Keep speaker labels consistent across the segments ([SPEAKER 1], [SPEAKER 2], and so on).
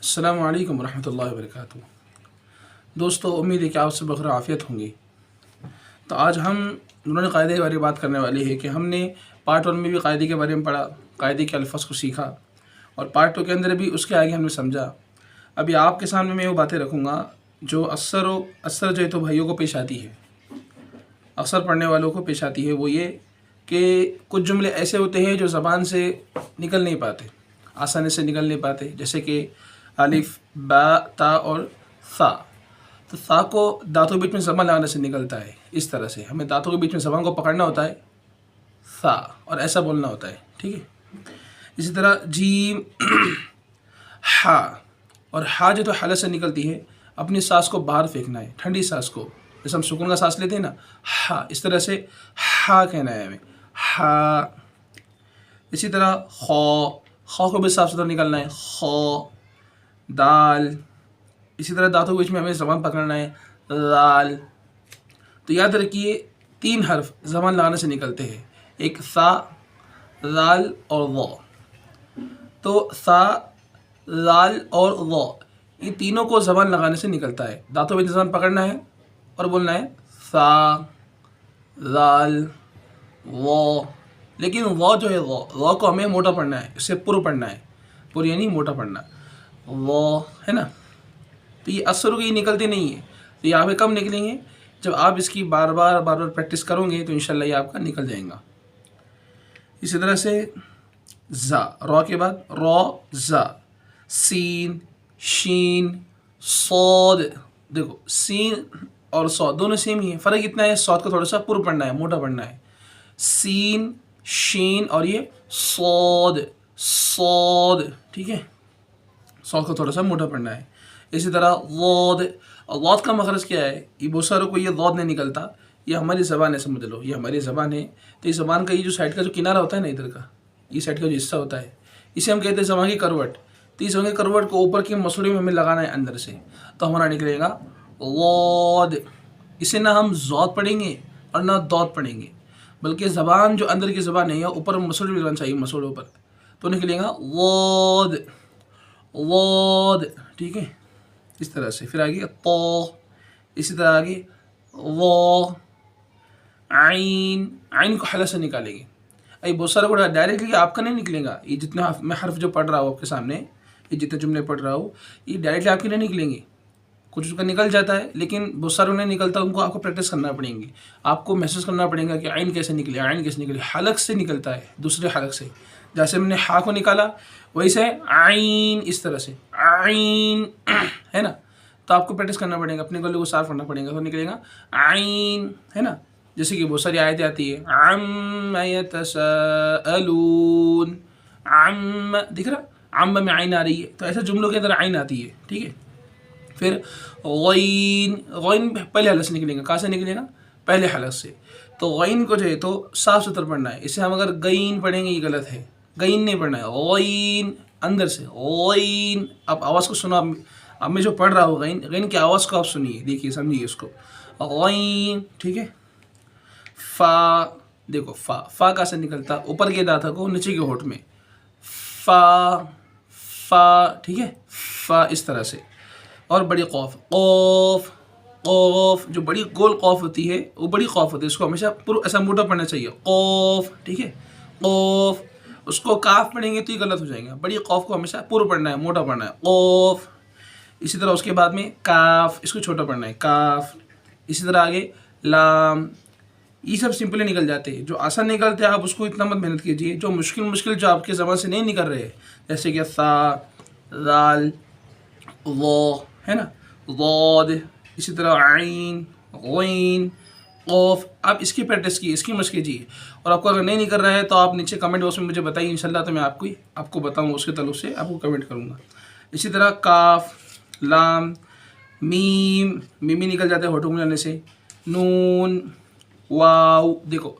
[SPEAKER 1] अस्सलामु अलैकुम रहमतुल्लाहि व बरकातुहू। दोस्तों, उम्मीद है कि आप सब बखैर आफ़ियत होंगे। तो आज हम उन्होंने कायदे के बारे में बात करने वाली है कि हमने पार्ट 1 में भी कायदे के बारे में पढ़ा, कायदे के अल्फाज को सीखा और पार्ट 2 के अंदर भी उसके आगे हमने समझा। अभी आपके सामने मैं वो बातें रखूँगा जो अक्सर जो है तो भाइयों को पेश आती है, अक्सर पढ़ने वालों को पेश आती है। वो ये कि कुछ जुमले ऐसे होते हैं जो ज़बान से निकल नहीं पाते, आसानी से निकल नहीं पाते, जैसे कि अलिफ, बा, ता और सा। तो सा को दांतों के बीच में ज़बान लगाने से निकलता है। इस तरह से हमें दांतों के बीच में ज़बान को पकड़ना होता है सा और ऐसा बोलना होता है, ठीक है। इसी तरह जीम, हा, और हा जो तो हलक से निकलती है, अपनी सांस को बाहर फेंकना है, ठंडी सांस को, जैसे हम सुकून का सांस लेते हैं ना, हा, इस तरह से हा कहना है हमें, हा। इसी तरह खौ को भी साफ सुथरा निकलना है, खौ। दाल, इसी तरह दांतों के बीच में हमें ज़बान पकड़ना है, दाल। तो याद रखिए 3 हर्फ ज़बान लगाने से निकलते हैं, एक सा, दाल और वो। तो सा, दाल और वो, ये तीनों को ज़बान लगाने से निकलता है। दांतों में ज़बान पकड़ना है और बोलना है सा, दाल, वो। लेकिन वो जो है वो को हमें मोटा पढ़ना है, इससे पुर पढ़ना है, पुर यानी मोटा पढ़ना, वो है ना। तो ये असर की निकलते नहीं है, तो यहाँ पे कब निकलेंगे, जब आप इसकी बार बार प्रैक्टिस करोगे तो इंशाल्लाह ये आपका निकल जाएगा। इसी तरह से ज़ा, रॉ के बाद रॉ, ज़ा, सीन, शीन, सौद। देखो सीन और सौद दोनों सेम ही है, फ़र्क इतना है सौद को थोड़ा सा पुर पढ़ना है, मोटा पढ़ना है। सीन, शीन और ये सौद, सौद, ठीक है, सौद को थोड़ा सा मोटा पढ़ना है। इसी तरह वौद, और वौद का मखरज क्या है, ये बहुत सारों को ये वौद नहीं निकलता। ये हमारी ज़बान है, समझ लो, ये हमारी ज़बान है। तो इस ज़बान का ये जो साइड का जो किनारा होता है ना, इधर का ये साइड का जो हिस्सा होता है, इसे हम कहते हैं ज़बान की करवट। तो इस ज़बान की करवट को ऊपर के मसूड़े में हमें लगाना है अंदर से, तो हमारा निकलेगा वौद। इसे ना हम जौद पढ़ेंगे और ना दौद पढ़ेंगे, बल्कि ज़बान जो अंदर की ज़बान है या ऊपर मसूड़े में लगाना चाहिए, मसूड़ों पर, तो निकलेगा वौद, वौद, ठीक है। इस तरह से फिर आगे तो, इसी तरह आगे वो, आइन, आइन को हलक से निकालेंगे। अभी बहुत सारे को डायरेक्टली आपका नहीं निकलेगा, ये जितना मैं हर्फ जो पढ़ रहा हूँ आपके सामने, ये जितने जुमले पढ़ रहा हूँ, ये डायरेक्टली आपके नहीं निकलेंगे। कुछ उसका निकल जाता है, लेकिन बहुत सारों नहीं निकलता, उनको आपको प्रैक्टिस करना पड़ेंगी, आपको महसूस करना पड़ेगा कि आइन कैसे निकले, आइन कैसे निकले। हलक से निकलता है, दूसरे हलक से, जैसे हमने हा को निकाला वैसे आइन, इस तरह से आइन, है ना। तो आपको प्रैक्टिस करना पड़ेगा, अपने गले को साफ करना पड़ेगा, तो निकलेगा आइन, है ना। जैसे कि बहुत सारी आयतें आती है, अम्मा यतसाअलून, अम्मा, दिख रहा, अम्मा में आइन आ रही है, तो ऐसे जुमलों के अंदर आइन आती है, ठीक है। फिर गैन, गैन पहले हलक से निकलेगा, कहाँ से निकलेगा, पहले हलक से। तो गैन को जो है तो साफ सुथरा पढ़ना है, इसे हम अगर गैन पढ़ेंगे ये गलत है, गैन नहीं पढ़ना है, गैन अंदर से, गैन। आप आवाज़ को सुनो, अब मैं जो पढ़ रहा हूँ गैन, गैन की आवाज़ को आप सुनिए, देखिए, समझिए उसको, गैन, ठीक है। फ़ा, देखो फ़ा कहाँ से निकलता, ऊपर के दांत को नीचे के होठ में, फ़ा, ठीक है, फ़ा, इस तरह से। और बड़ी कौफ, कौफ, कौफ, जो बड़ी गोल कौफ होती है वो बड़ी कौफ होती है, उसको हमेशा पूरा ऐसा मोटा पढ़ना चाहिए, कौफ, ठीक है, कौफ। उसको काफ पढ़ेंगे तो ये गलत हो जाएगा, बड़ी कौफ को हमेशा पूरा पढ़ना है, मोटा पढ़ना है, कौफ। इसी तरह उसके बाद में काफ, इसको छोटा पढ़ना है, काफ। इसी तरह आगे लाम। ये सब सिंपली निकल जाते हैं, जो आसान निकलते हैं आप उसको इतना मत मेहनत कीजिए, जो मुश्किल जो आपके ज़बान से नहीं निकल रहे हैं, जैसे कि सा, दाल, वो, है ना, वौद। इसी तरह आइन, गैन, कौफ। आप इसकी प्रैक्टिस कीजिए, इसकी मशक कीजिए, और आपको अगर नहीं निकल रहा है तो आप नीचे कमेंट बॉक्स में मुझे बताइए, इंशाल्लाह तो मैं आपको बताऊँगा, उसके ताल्लुक़ से आपको कमेंट करूँगा। इसी तरह काफ, लाम, मीम, मीमी निकल जाते हैं होठों में जाने से, नून, वाव। देखो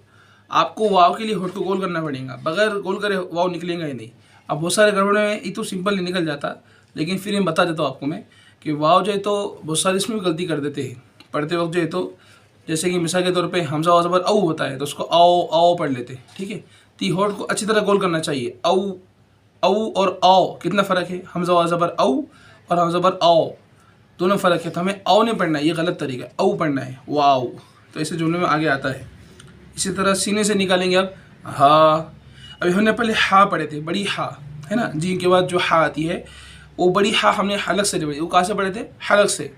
[SPEAKER 1] आपको वाव के लिए होठ को गोल करना पड़ेगा, बगैर गोल करे वाव निकलेगा ही नहीं। अब बहुत सारे गड़बड़ में ये तो सिंपल नहीं निकल जाता, लेकिन फिर मैं बता देता हूँ आपको मैं कि वाव जो है तो बहुत सारे इसमें भी गलती कर देते हैं पढ़ते वक्त, जो है तो जैसे कि मिसाल के तौर पे हमजा और ज़बर औ होता है तो उसको आओ आओ पढ़ लेते, ठीक है। तो होठ को अच्छी तरह गोल करना चाहिए, औ औ और आओ कितना फ़र्क है, हमजा और ज़बर औ और हम ज़बर आओ, दोनों फ़र्क है। तो हमें आओ नहीं पढ़ना है, ये गलत तरीका है, औ पढ़ना है, वाओ। तो ऐसे जुमले में आगे आता है। इसी तरह सीने से निकालेंगे अब हा। अभी हमने पहले हा पढ़े थे, बड़ी हा है ना, जी के बाद जो हा आती है वो बड़ी हा हमने हलक से पढ़ी। वो कहाँ से पढ़े थे? हलक से।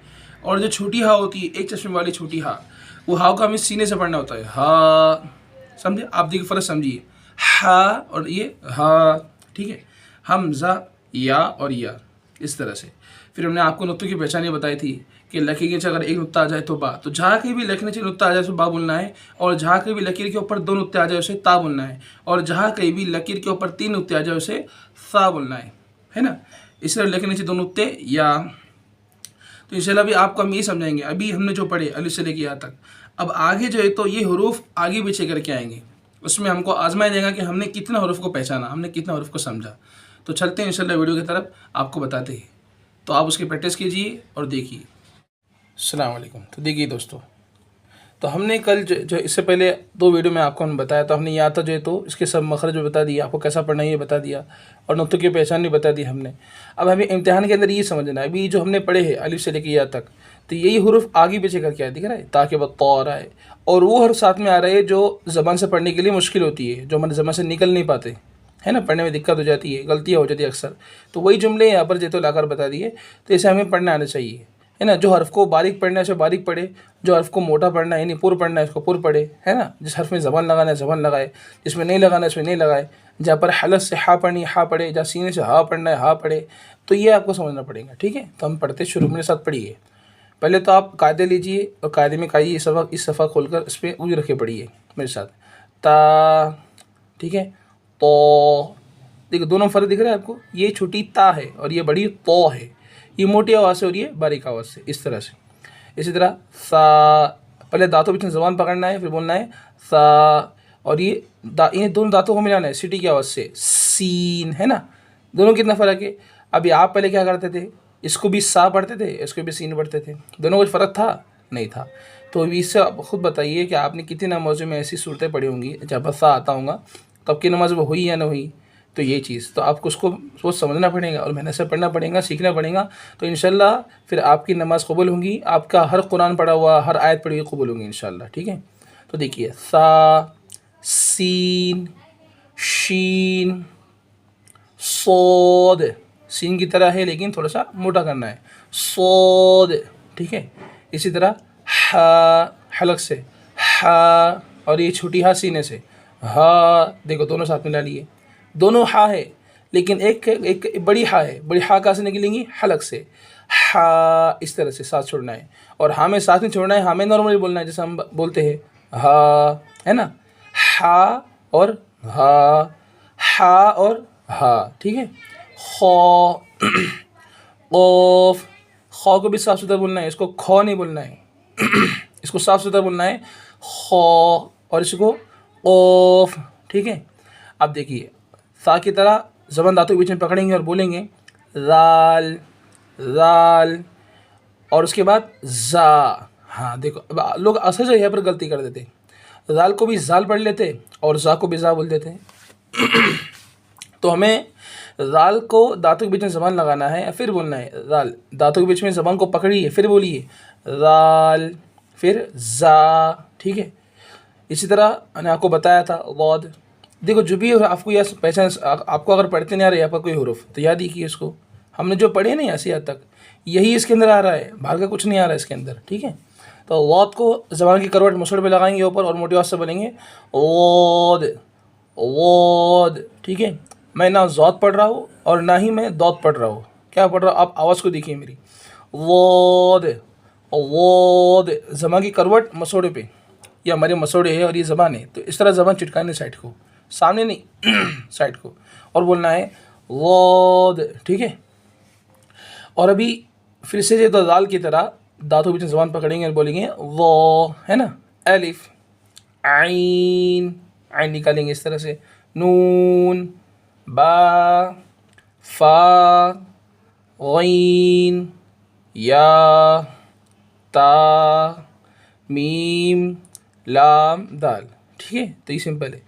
[SPEAKER 1] और जो छोटी हा होती है, एक चश्मे वाली छोटी हा, वो हा को हमें सीने से पढ़ना होता है, हा। समझे? आप देखिए फ़र्क समझिए, हा और ये हा, ठीक है। हमज़ा, या और या, इस तरह से। फिर हमने आपको नुक्तों की पहचान बताई थी कि लकीर के नीचे अगर एक नुक्ता आ जाए तो बा, तो जहाँ कहीं भी लकीर नीचे नुक्ता आ जाए उसे बा बोलना है, और जहाँ कहीं भी लकीर के ऊपर 2 नुक्ते आ जाए उसे ता बोलना है, और जहाँ कहीं भी लकीर के ऊपर 3 नुक्ते आ जाए उसे सा बोलना है ना। इस तरह लकीर नीचे 2 नुक्ते या। तो इंशाल्लाह अभी आपको हम ये समझाएंगे, अभी हमने जो पढ़े अलिफ से लेकर या तक, अब आगे जो है तो ये हरूफ आगे पीछे करके आएंगे, उसमें हमको आजमाया जाएगा कि हमने कितना हरूफ को पहचाना, हमने कितना हरूफ को समझा। तो चलते हैं इंशाल्लाह वीडियो की तरफ, आपको बताते हैं। तो आप उसकी प्रैक्टिस कीजिए और देखिए। अस्सलाम वालेकुम। तो देखिए दोस्तों, तो हमने कल जो इससे पहले 2 वीडियो में आपको हमने बताया, तो हमने यहाँ था जो है तो इसके सब मखरज जो बता दिया, आपको कैसा पढ़ना है ये बता दिया, और नुक्तों की पहचान भी बता दी हमने। अब हमें इम्तिहान के अंदर ये समझना है, अभी जो हमने पढ़े हैं अलिफ से लेकर या तक, तो यही हरूफ आगे पीछे करके आया, दिख रहा है, ताकि बत्ता आ रहा है, और वो हर साथ में आ रहा है जो ज़बान से पढ़ने के लिए मुश्किल होती है, जो हमारे ज़बान से निकल नहीं पाते है ना, पढ़ने में दिक्कत हो जाती है, गलतियाँ हो जाती है अक्सर। तो वही जुमले यहाँ पर जेतो लाकर बता दिए, तो इसे हमें पढ़ना आना चाहिए, है ना। जो हर्फ को बारीक पढ़ना है उसे बारीक पढ़े, जो हर्फ को मोटा पढ़ना है यानी पुर पढ़ना है उसको पुर पढ़े, है ना। जिस हर्फ में ज़बान लगाना है ज़बान लगाए, जिसमें नहीं लगाना है उसमें नहीं लगाए। जहाँ पर हलक से हा पढ़नी है हा पढ़े, जहाँ सीने से हा पढ़ना है हा पढ़े। तो ये आपको समझना पड़ेगा, ठीक है। तो हम पढ़ते शुरू मेरे साथ पढ़िए। पहले तो आप कायदे लीजिए और कायदे में काइए, इस सफ़ा खोलकर इस पर उंगली रखे पढ़िए मेरे साथ। ता, ठीक है। तो देखो दोनों फ़र्क दिख रहा है आपको, ये छोटी ता है और ये बड़ी तो है, ये मोटी आवाज़ से और ये बारीक आवाज़ से, इस तरह से। इसी तरह सा, पहले दांतों बीच में ज़बान पकड़ना है, फिर बोलना है सा, और ये इन दोनों दांतों को मिलाना है सीटी की आवाज़ से, सीन, है ना। दोनों कितना फ़र्क है। अभी आप पहले क्या करते थे, इसको भी सा पढ़ते थे, इसको भी सीन पढ़ते थे, दोनों कुछ फ़र्क था नहीं था। तो अभी इससे आप खुद बताइए कि आपने कितनी नमाज़ों में ऐसी सूरतें पढ़ी होंगी जब पर सा आता होगा, तो आपकी नमाज वो हुई या ना हुई। तो ये चीज़ तो आपको उसको सोच समझना पड़ेगा और मेहनत से पढ़ना पड़ेगा, सीखना पड़ेगा। तो इंशाल्लाह फिर आपकी नमाज़ कबूल होंगी, आपका हर कुरान पढ़ा हुआ हर आयत पढ़ी हुई कबूल होंगी इंशाल्लाह, ठीक है। तो देखिए सा, सीन, शीन, सोद, सीन की तरह है लेकिन थोड़ा सा मोटा करना है, सोद, ठीक है। इसी तरह हा, हलक से हा, और ये छोटी हा सीने से हा। देखो दोनों साथ मिला लिए, दोनों हा है लेकिन एक बड़ी हा है, बड़ी हा कहाँ से निकलेंगी, हलक से हा, इस तरह से साथ छोड़ना है। और हा में साथ में छोड़ना है, हा में नॉर्मली बोलना है जैसे हम बोलते हैं हा, है ना। हा और हा, हा और हा, ठीक है। खौ, क़ाफ़, खौ को भी साफ सुथरा बोलना है, इसको खौ नहीं बोलना है इसको साफ सुथरा बोलना है खौ, और इसको क़ाफ़, ठीक है। अब देखिए सा की तरह ज़बान दांतों के बीच में पकड़ेंगे और बोलेंगे ज़ाल, ज़ाल, और उसके बाद ज़ा। हाँ देखो अब लोग असल जो यहाँ पर गलती कर देते, ज़ाल को भी ज़ाल पढ़ लेते और ज़ा को भी ज़ा बोल देते तो हमें ज़ाल को दांतों के बीच में ज़बान लगाना है, फिर बोलना है ज़ाल, दांतों के बीच में ज़बान को पकड़िए फिर बोलिए ज़ाल, फिर ज़ा, ठीक है। इसी तरह मैंने आपको बताया था वॉद। देखो जो भी आपको यह पहचान, आपको अगर पढ़ते नहीं आ रहा है यहाँ पर कोई हरूफ तो याद ही किए इसको, हमने जो पढ़े ना यहाँ से यहाँ तक यही इसके अंदर आ रहा है, बाहर का कुछ नहीं आ रहा है इसके अंदर, ठीक है। तो वॉद को ज़बान की करवट मुसड़ पे लगाएंगे ऊपर और मोटी आवाज़ से बोलेंगे वॉद, वॉद, ठीक है। मैं ना ज़ौद पढ़ रहा हूँ और ना ही मैं दौद पढ़ रहा हूँ, क्या पढ़ रहा हूँ आप आवाज़ को देखिए मेरी, वॉद, वॉद, ज़बान की करवट मसोड़े पे, ये हमारे मसोड़े है और ये ज़बान है, तो इस तरह ज़बान चिटकाने साइड को, सामने नहीं साइड को, और बोलना है वॉद, ठीक है। और अभी फिर से ये दाल की तरह दांतों बीच में ज़बान पकड़ेंगे और बोलेंगे वो, है ना। अलिफ, आइन, आइन निकालेंगे इस तरह से, नून, बा, फा, गीन, या, ता, मीम, लाम, दाल, ठीक है। तो ये सिंपल है।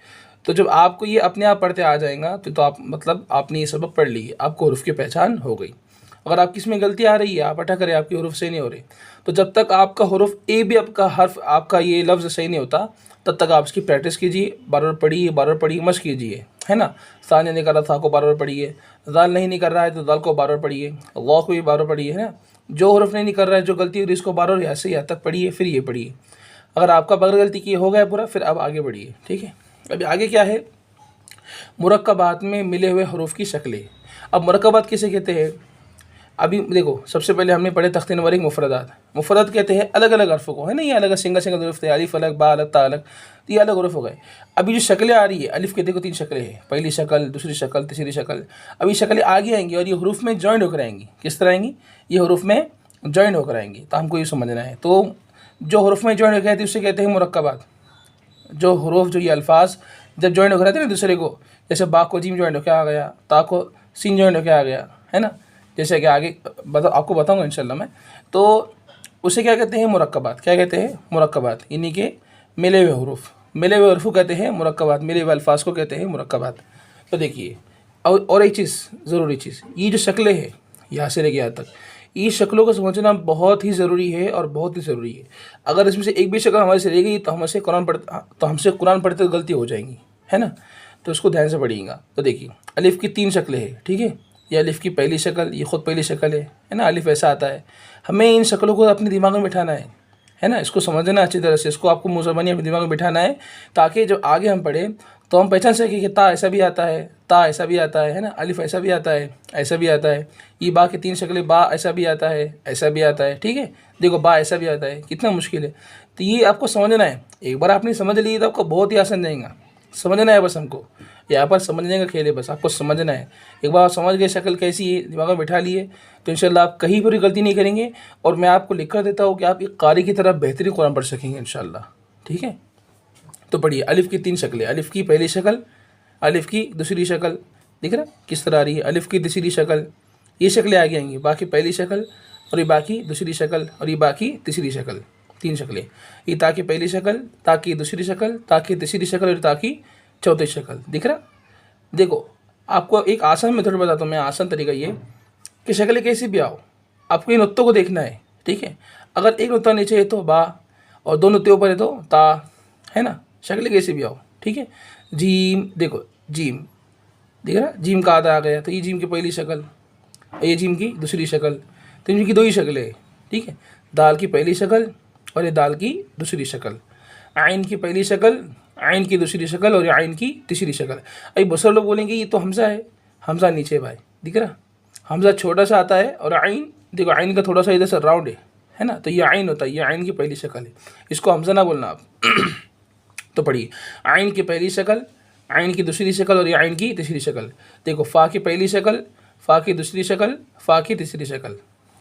[SPEAKER 1] तो जब आपको ये अपने आप पढ़ते आ जाएगा तो आप मतलब आपने ये सबक पढ़ ली, आपको हरूफ की पहचान हो गई। अगर आपकी इसमें गलती आ रही है, आप अटक रहे, आपकी हरूफ सही नहीं हो रही, तो जब तक आपका हरूफ ए भी आपका हर्फ आपका ये लफ्ज़ सही नहीं होता, तब तक आप इसकी प्रैक्टिस कीजिए, बार बार पढ़िए, मश्क कीजिए, है ना। सा नहीं कर रहा था को बार बार पढ़िए, दाल नहीं कर रहा है तो दाल को बार बार पढ़िए, अल्लाह को भी बार बार पढ़िए, है ना। जो हरूफ नहीं कर रहा है, जो गलती हो रही है, इसको बार बार ऐसे यहाँ तक पढ़िए, फिर ये पढ़िए। अगर आपका बगैर गलती किए हो गया पूरा, फिर अब आगे बढ़िए, ठीक है। अभी आगे क्या है, मुरक्कबात में मिले हुए हरूफ की शक्लें। अब मुरक्कबात किसे कहते हैं, अभी देखो सबसे पहले हमने पढ़े तख्ते नंबर 1 मुफरदात। मुफरदात कहते हैं अलग अलग हरफ़ों को, है ना, ये अलग सिंगल सिंगल हरूफ थे, अलिफ अलग, बा अलग, ता अलग, तो ये अलग हरूफ हो गए। अभी जो शक्लें आ रही है, अलिफ के देखो 3 शक्लें हैं, पहली शक्ल, दूसरी शक्ल, तीसरी शक्ल। अभी शक्लें आगे आएंगी और ये हरूफ में जॉइंट होकर आएंगी। किस तरह आएंगी, ये हरूफ में जॉइंट होकर आएंगी, तो हमको ये समझना है। तो जो हरूफ में जॉइंट होकर आती है उससे कहते हैं मुरक्कबात। जो हरूफ, जो ये अल्फाज जब जॉइंट होकर आते हैं ना दूसरे को, जैसे बा को जीम जॉइंट होकर आ गया, ता को सीन जॉइंट होकर आ गया, है ना, जैसे कि आगे आपको बताऊंगा इंशाल्लाह मैं, तो उसे क्या कहते हैं, मुरक्कबात। क्या कहते हैं, मुरक्कबात, यानी कि मिले हुए हरूफ, मिले हुए हरफों कहते हैं मुरक्कबात, मिले हुए अल्फाज को कहते हैं मुरक्कबात। तो देखिए, और एक चीज़, ज़रूरी चीज़, ये जो शक्लें हैं यहाँ से लेके यहाँ तक, ये शक्लों को समझना बहुत ही ज़रूरी है और बहुत ही ज़रूरी है। अगर इसमें से एक भी शक्ल हमारे से रह गई तो हमसे कुरान पढ़ते तो गलती हो जाएंगी, है ना, तो उसको ध्यान से पढ़िएगा। तो देखिए, अलिफ़ की 3 शक्लें हैं, ठीक है। ये अलिफ़ की पहली शक्ल, ये ख़ुद पहली शक्ल है ना, अलिफ़ ऐसा आता है। हमें इन शक्लों को अपने दिमाग में बिठाना है ना, इसको समझना अच्छी तरह से, इसको आपको मुँह ज़बानी अपने दिमाग में बिठाना है, ताकि जब आगे हम पढ़ें तो हम पहचान सकें कि ता ऐसा भी आता है, ता ऐसा भी आता है ना, अलिफ़ ऐसा भी आता है, ऐसा भी आता है। ये बा की 3 शक्लें, बा ऐसा भी आता है, ऐसा भी आता है, ठीक है। देखो बा ऐसा भी आता है, कितना मुश्किल है। तो ये आपको समझना है। एक बार आपने समझ ली तो आपको बहुत ही आसान जाएगा। समझना है बस, हमको यहाँ पर समझने का खेल है, बस आपको समझना है। एक बार आप समझ गए शक्ल कैसी है, दिमाग में बिठा लिए, तो इंशाल्लाह आप कहीं पर भी गलती नहीं करेंगे। और मैं आपको लिख कर देता हूँ कि आप एक कारी की तरह बेहतरीन कुरान पढ़ सकेंगे इंशाल्लाह, ठीक है। तो पढ़िए, अलिफ़ की 3 शक्लें, अलिफ़ की पहली शक्ल, अलिफ़ की दूसरी शक्ल, दिख रहा किस तरह आ रही है, अलिफ़ की तीसरी शक्ल, ये शक्लें आगे आएंगी, बाकी पहली शक्ल, और ये बाकी दूसरी शक्ल, और ये बाकी तीसरी शक्ल, 3 शक्लें। ये ता की पहली शक्ल, ता की दूसरी शक्ल, ता की तीसरी शक्ल और ता की चौथी शक्ल, दिख रहा। देखो, आपको एक आसान मेथड बताता हूँ मैं, आसान तरीका ये कि शक्लें कैसी भी आओ, आपको इन नुक्तों को देखना है, ठीक है। अगर एक नुक्ता नीचे है तो बा, और 2 नुक्ते ऊपर है तो ता, है ना, शक्लें कैसी भी आओ, ठीक है। जीम, देखो जीम, देख रहा, जीम का आधा आ गया, तो ये जीम की पहली शक्ल, ये जीम की दूसरी शक्ल, तो इनकी 2 ही शक्लें हैं, ठीक है। दाल की पहली शक्ल और ये दाल की दूसरी शक्ल, आइन की पहली शक्ल, आइन की दूसरी शक्ल और ये आइन की तीसरी शक्ल। अभी बहुत सारे लोग बोलेंगे ये तो हमज़ा है, हमज़ा नीचे भाई, दिख रहा, हमज़ा छोटा सा आता है, और आइन देखो, आइन का थोड़ा सा इधर से राउंड है ना, तो ये आइन होता है, ये आइन की पहली शक्ल है, इसको हमज़ा ना बोलना आप। तो पढ़िए, आइन की पहली शक्ल, आइन की दूसरी शक्ल और ये आइन की तीसरी शक्ल। देखो, फ़ा की पहली शक्ल, फ़ा की दूसरी शक्ल, फ़ा की तीसरी शक्ल।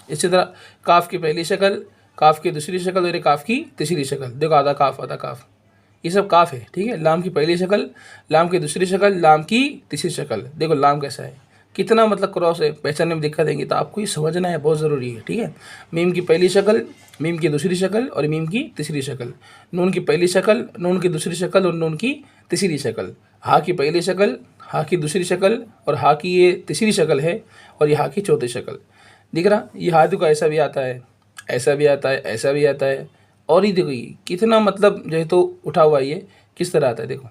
[SPEAKER 1] इसी तरह काफ की पहली शक्ल, काफ की दूसरी शक्ल और ये काफ की तीसरी शक्ल। देखो, आधा काफ, आधा काफ, ये सब काफ है, ठीक है। लाम की पहली शक्ल, लाम की दूसरी शक्ल, लाम की तीसरी शक्ल। देखो लाम कैसा है, कितना मतलब क्रॉस है, पहचानने में दिक्कत देंगी, तो आपको ये समझना है, बहुत ज़रूरी है, ठीक है। मीम की पहली शक्ल, मीम की दूसरी शक्ल और मीम की तीसरी शक्ल। नून की पहली शक्ल, नून की दूसरी शक्ल और नून की तीसरी शक्ल। हा की पहली शक्ल, हा की दूसरी शक्ल और हा की ये तीसरी शक्ल है, और ये हा की चौथी शक्ल। दिख रहा, ये हाथ को ऐसा भी आता है, ऐसा भी आता है, ऐसा भी आता है, और ये देखो ये कितना मतलब जो है तो उठा हुआ ये किस तरह आता है, देखो।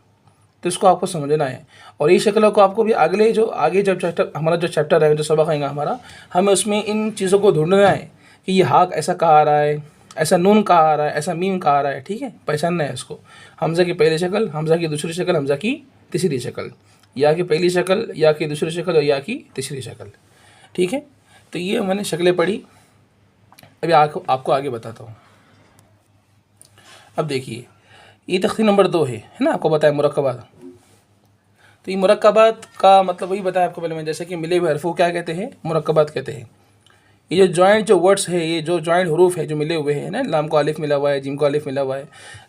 [SPEAKER 1] तो इसको आपको समझना है, और ये शक्लों को आपको भी अगले जो आगे जब चैप्टर हमारा जो चैप्टर है, जो सबक आएगा हमारा, हमें उसमें इन चीज़ों को ढूंढना है कि ये हाक ऐसा कहाँ आ रहा है, ऐसा नून कहाँ आ रहा है, ऐसा मीम कहाँ आ रहा है, ठीक है, पहचानना है इसको। हमज़ा की पहली शक्ल, हमज़ा की दूसरी शक्ल, हमज़ा की तीसरी शक्ल, या की पहली शक्ल, या की दूसरी शक्ल और या की तीसरी शक्ल, ठीक है। तो ये मैंने शक्लें पढ़ी। अभी आपको आगे बताता हूँ। अब देखिए, ये तख्ती नंबर 2 है ना, आपको बताया मुरक्कबात। तो ये मुरक्कबात का मतलब वही बताया आपको पहले मैं, जैसे कि मिले हुए हरफों क्या कहते हैं, मुरक्कबात कहते हैं। ये जो जॉइंट जो वर्ड्स है, ये जो जॉइंट हरूफ है जो मिले हुए हैं ना, लाम को अलिफ मिला हुआ है, जिम को अलिफ मिला हुआ है।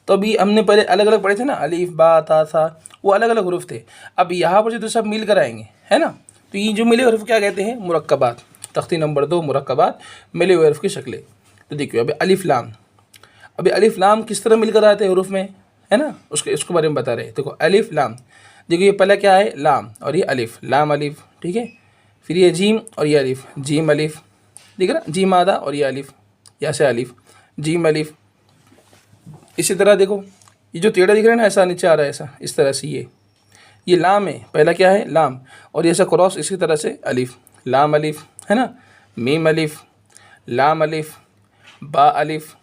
[SPEAKER 1] तो अभी हमने पहले अलग अलग पढ़े थे ना, अलिफ बा ता सा, वो अलग अलग हरूफ थे। अब यहाँ पर जो तो सब मिल कर आएंगे, है ना। तो ये जो मिले हुए हरफ क्या कहते हैं, मुरक्कबात। तख्ती नंबर 2 मुरक्कबात, मिले हुए हरफ की शक्लें। तो देखिए, अभी अलिफ लाम, अभी अलिफ लाम किस तरह मिलकर आते हैं हरूफ में, है ना, उसके बारे में बता रहे हैं। देखो अलिफ लाम, देखो ये पहला क्या है, लाम, और ये अलिफ, लाम अलिफ, ठीक है। फिर ये जीम और ये अलिफ, जीम अलिफ, दिख रहा, जीम आधा और ये अलिफ, यहाँ से अलिफ, जीम अलिफ। इसी तरह देखो ये जो टेढ़ा दिख रहा है ना, ऐसा नीचे आ रहा है, ऐसा इस तरह से ये लाम है, पहला क्या है लाम, और ये ऐसा क्रॉस इसी तरह से अलिफ, लाम अलिफ है ना, मीम अलिफ, लाम अलिफ, बा अलिफ,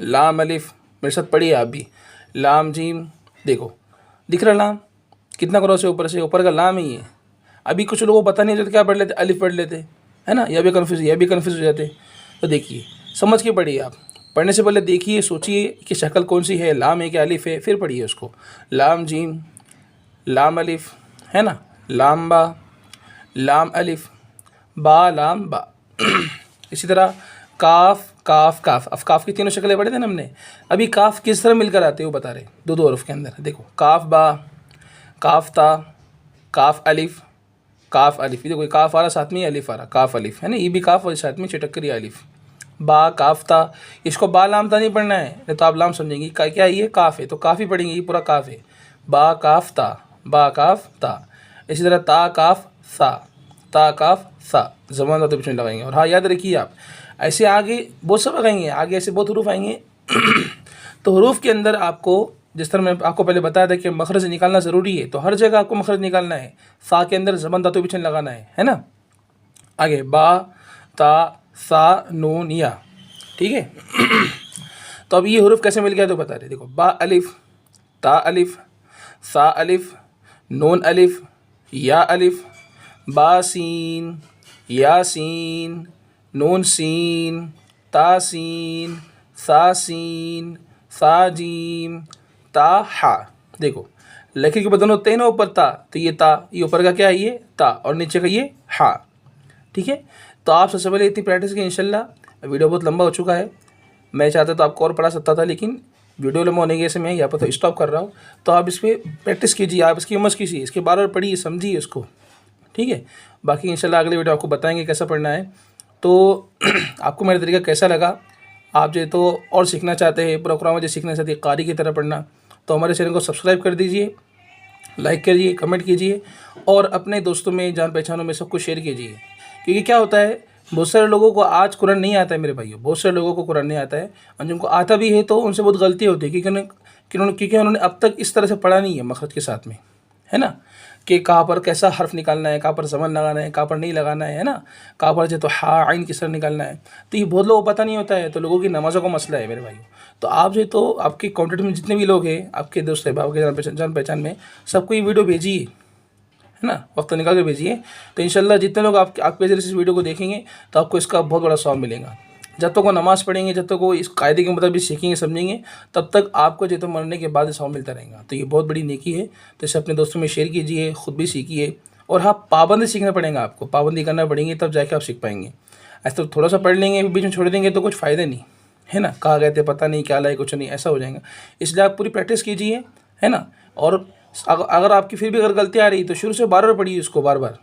[SPEAKER 1] लाम अलिफ। मेरे साथ पढ़िए आप भी, लाम जीम, देखो दिख रहा लाम कितना क्रॉस है ऊपर से, ऊपर का लाम ही है। अभी कुछ लोगों को पता नहीं होता तो क्या पढ़ लेते, अलिफ पढ़ लेते है ना, यह भी कन्फ्यूज हो जाते। तो देखिए समझ के पढ़िए आप, पढ़ने से पहले देखिए सोचिए कि शक्ल कौन सी है, लाम है कि अलिफ है, फिर पढ़िए उसको। लाम जीम, लाम अलिफ है ना, लाम बा, लाम अलिफ, बा लाम बा। इसी तरह काफ काफ काफ, अब काफ की तीनों शक्लें पढ़े थे ना हमने। अभी काफ किस तरह मिलकर आते हैं वो बता रहे, दो हरफ के अंदर। देखो काफ बा, काफ ता, काफ अलिफ, काफ अलिफ। ये देखो काफ आ रहा साथ में अलिफ आ रहा, काफ अलिफ है ना, ये भी काफ और साथ में चटक अलिफ। बा काफ ता, इसको बा लाम ता नहीं पढ़ना है, नहीं तो आप लाम समझेंगे क्या ये काफ है, तो काफ ही पढ़ेंगे, ये पूरा काफ है। बा काफ ता, बा काफ ता। इसी तरह ता काफ सा, ता काफ सा, ज़बान तो पीछे लगाएंगे। और हाँ याद रखिए आप ऐसे आगे बहुत सब लगाएंगे, आगे ऐसे बहुत हरूफ आएंगे। तो हरूफ के अंदर आपको जिस तरह मैं आपको पहले बताया था कि मखरज निकालना ज़रूरी है, तो हर जगह आपको मखरज निकालना है। सा के अंदर ज़बान दाँतों पीछे लगाना है ना। आगे बा ता सा नून या, ठीक है। तो अब ये हरूफ कैसे मिल गया तो बता रहे, देखो बा अलिफ, ता अलिफ, सा अलिफ, नून अलिफ, या अलिफ, बा सीन, या सीन, नून सीन, ता सीन, सा सीन, सा जीम, ता हा। देखो लकीर के बदन होते हैं ना ऊपर ता, तो ये ता, ये ऊपर का क्या है ये ता, और नीचे का ये हा, ठीक है। तो आप सबसे पहले इतनी प्रैक्टिस की, इंशाल्लाह। वीडियो बहुत लंबा हो चुका है, मैं चाहता तो आपको और पढ़ा सकता था, लेकिन वीडियो लंबा होने की वजह से मैं यहाँ पर तो स्टॉप कर रहा हूँ। तो आप इस पर प्रैक्टिस कीजिए, आप इसकी मशक कीजिए, इसके बार बार पढ़िए, समझिए इसको, ठीक है। बाकी इंशाल्लाह अगले वीडियो आपको बताएंगे कैसा पढ़ना है। तो आपको मेरा तरीका कैसा लगा, आप जो तो और सीखना चाहते हैं, पूरा कुरान मजीद सीखना चाहते हैं कारी की तरह पढ़ना, तो हमारे चैनल को सब्सक्राइब कर दीजिए, लाइक करिए, कमेंट कीजिए, और अपने दोस्तों में, जान पहचानों में सबको शेयर कीजिए। क्योंकि क्या होता है, बहुत सारे लोगों को आज कुरान नहीं आता है मेरे भाइयों, बहुत सारे लोगों को कुरान नहीं आता है, और जिनको आता भी है तो उनसे बहुत गलती होती है, क्योंकि उन्होंने अब तक इस तरह से पढ़ा नहीं है मखरज के साथ में, है ना, कि कहाँ पर कैसा हर्फ निकालना है, कहाँ पर ज़बान लगाना है, कहाँ पर नहीं लगाना है ना, कहाँ पर जो तो हा आइन किस तरह निकालना है। तो ये बहुत लोगों को पता नहीं होता है, तो लोगों की नमाज़ों का मसला है मेरे भाई। तो आप जो तो आपके कॉन्टेक्ट में जितने भी लोग हैं, आपके दोस्त है, आपके जान पहचान में, सबको ये वीडियो भेजिए, है ना, वक्त निकाल के भेजिए। तो इंशाल्लाह जितने लोग आपके जरिए इस वीडियो को देखेंगे तो आपको इसका बहुत बड़ा सवाब मिलेगा। जब तक वो नमाज़ पढ़ेंगे, जब तक वो इस कायदे के मुताबिक सीखेंगे, समझेंगे, तब तक आपको जो तो मरने के बाद सवाब मिलता रहेगा। तो ये बहुत बड़ी नेकी है। तो इसे अपने दोस्तों में शेयर कीजिए, ख़ुद भी सीखिए। और हाँ, पाबंदी सीखना पड़ेगा आपको, पाबंदी करना पड़ेंगे, तब जाके आप सीख पाएंगे। ऐसे तो थोड़ा सा पढ़ लेंगे, बीच में छोड़ देंगे तो कुछ फ़ायदा नहीं, है ना, कहा गए थे पता नहीं क्या लाए, कुछ नहीं, ऐसा हो जाएगा। इसलिए आप पूरी प्रैक्टिस कीजिए, है ना। और अगर आपकी फिर भी अगर गलती आ रही तो शुरू से बार बार पढ़िए उसको, बार बार।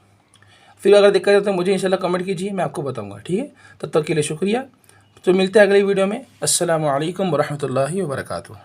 [SPEAKER 1] फिर अगर दिक्कत है तो मुझे इंशाल्लाह कमेंट कीजिए, मैं आपको बताऊंगा, ठीक है। तब तक के लिए शुक्रिया। तो मिलते हैं अगली वीडियो में। अस्सलामु अलैकुम वरहमतुल्लाहि वबरकातुहू।